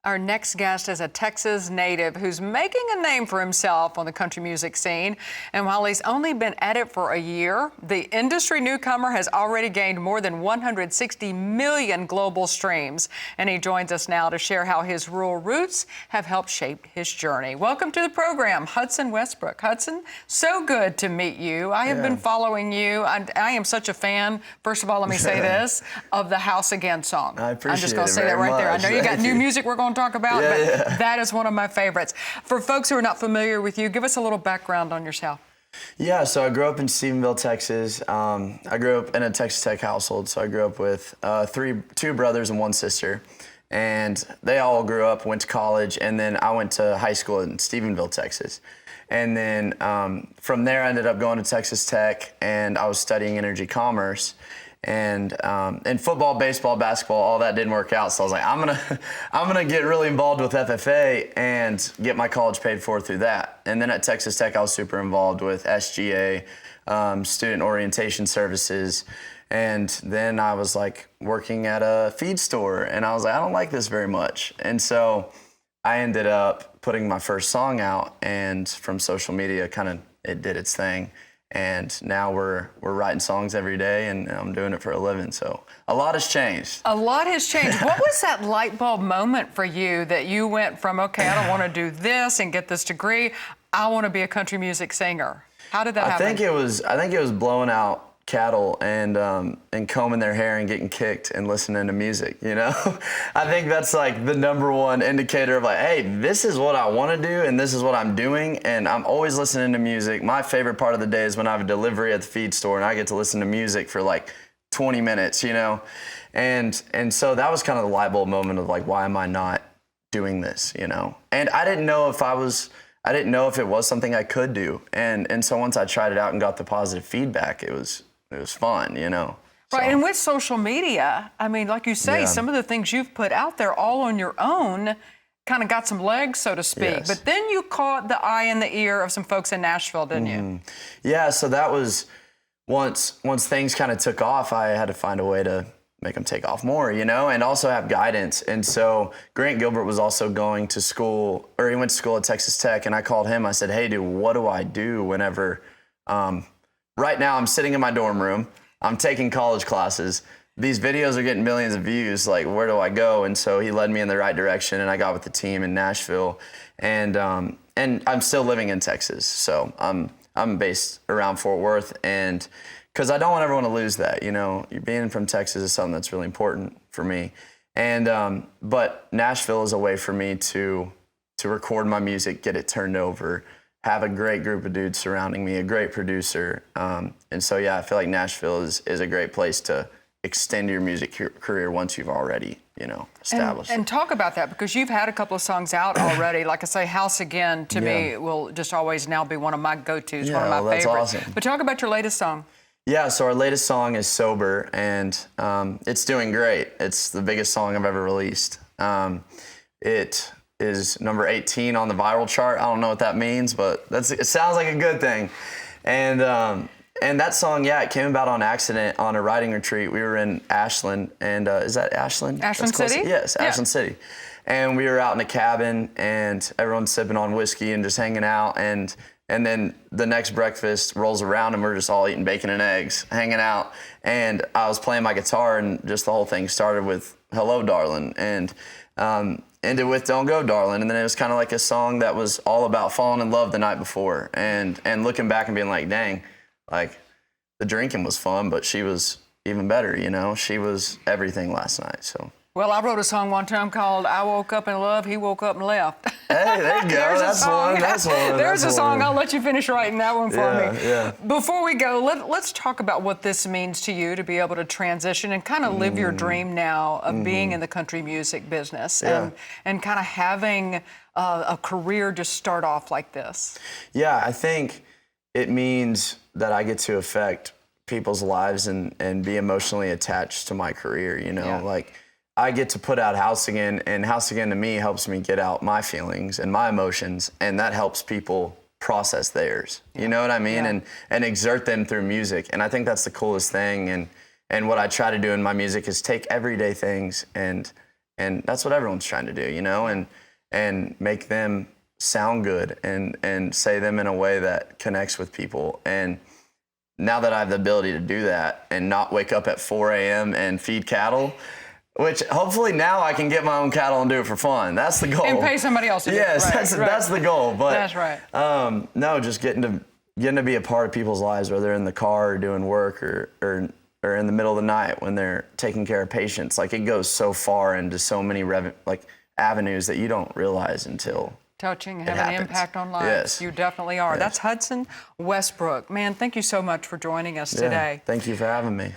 Our next guest is a Texas native who's making a name for himself on the country music scene. And while he's only been at it for a year, the industry newcomer has already gained more than 160 million global streams. And he joins us now to share how his rural roots have helped shape his journey. Welcome to the program, Hudson Westbrook. Hudson, so good to meet you. I have been following you. I am such a fan, first of all, let me say this, of the House Again song. I appreciate it. I'm just going to say that right there. I know you got new music we're going to talk about, but that is one of my favorites. For folks who are not familiar with you, give us a little background on yourself. Yeah, so I grew up in Stephenville, Texas. I grew up in a Texas Tech household, so I grew up with two brothers and one sister. And they all grew up, went to college, and then I went to high school in Stephenville, Texas. And then from there, I ended up going to Texas Tech, and I was studying energy commerce. And in football, baseball, basketball, all that didn't work out. So I was like, I'm gonna get really involved with FFA and get my college paid for through that. And then at Texas Tech, I was super involved with SGA, student orientation services. And then I was like working at a feed store, and I was like, I don't like this very much. And so I ended up putting my first song out, and from social media, it did its thing. And now we're writing songs every day, and I'm doing it for a living. So a lot has changed. A lot has changed. What was that light bulb moment for you that you went from, okay, I don't want to do this and get this degree, I want to be a country music singer? How did that happen? I think it was blowing out cattle and combing their hair and getting kicked and listening to music, you know? I think that's like the number one indicator of like, hey, this is what I want to do and this is what I'm doing, and I'm always listening to music. My favorite part of the day is when I have a delivery at the feed store and I get to listen to music for like 20 minutes, you know? And so that was kind of the light bulb moment of like, why am I not doing this, you know? And I didn't know if it was something I could do. And so once I tried it out and got the positive feedback, it was fun, you know. Right, and with social media, I mean, like you say, some of the things you've put out there all on your own kind of got some legs, so to speak. Yes. But then you caught the eye and the ear of some folks in Nashville, didn't you? Yeah, so that was, once things kind of took off, I had to find a way to make them take off more, you know, and also have guidance. And so Grant Gilbert was also going to school, or he went to school at Texas Tech, and I called him. I said, hey, dude, what do I do whenever, right now I'm sitting in my dorm room, I'm taking college classes, these videos are getting millions of views, like, where do I go? And so he led me in the right direction, and I got with the team in Nashville, and I'm still living in Texas. So I'm based around Fort Worth, and because I don't want everyone to lose that, you know, being from Texas is something that's really important for me. And but Nashville is a way for me to record my music, get it turned over, have a great group of dudes surrounding me, a great producer. And so, yeah, I feel like Nashville is a great place to extend your music career once you've already, you know, established. And talk about that, because you've had a couple of songs out already. Like I say, House Again, to me, will just always now be one of my go-tos, one of my favorites. Awesome. But talk about your latest song. Yeah, so our latest song is Sober, and it's doing great. It's the biggest song I've ever released. It is number 18 on the viral chart. I don't know what that means, but it sounds like a good thing. And that song, it came about on accident on a writing retreat. We were in Ashland, and is that Ashland? Ashland City? Yes, Ashland City. And we were out in a cabin, and everyone's sipping on whiskey and just hanging out, and then the next breakfast rolls around and we're just all eating bacon and eggs, hanging out. And I was playing my guitar, and just the whole thing started with Hello, Darling, and ended with Don't Go, Darling. And then it was kind of like a song that was all about falling in love the night before, and looking back and being like, dang, like the drinking was fun, but she was even better, you know? She was everything last night, so. Well, I wrote a song one time called I Woke Up in Love, He Woke Up and Left. Hey, there you go. That's one. There's a song. I'll let you finish writing that one for me. Yeah. Before we go, let's talk about what this means to you to be able to transition and kind of live your dream now of being in the country music business and kind of having a career just start off like this. Yeah, I think it means that I get to affect people's lives and be emotionally attached to my career, you know, like I get to put out House Again, and House Again to me helps me get out my feelings and my emotions, and that helps people process theirs. You know what I mean? And exert them through music. And I think that's the coolest thing. And what I try to do in my music is take everyday things and And that's what everyone's trying to do, you know, and make them sound good and say them in a way that connects with people. And now that I have the ability to do that and not wake up at 4 a.m. and feed cattle, which hopefully now I can get my own cattle and do it for fun. That's the goal. And pay somebody else to do it. Yes, Right, that's the goal. But that's right. No, just getting to be a part of people's lives, whether in the car or doing work or in the middle of the night when they're taking care of patients. Like, it goes so far into so many avenues that you don't realize until touching and having an impact on lives. Yes. You definitely are. Yes. That's Hudson Westbrook. Man, thank you so much for joining us today. Thank you for having me.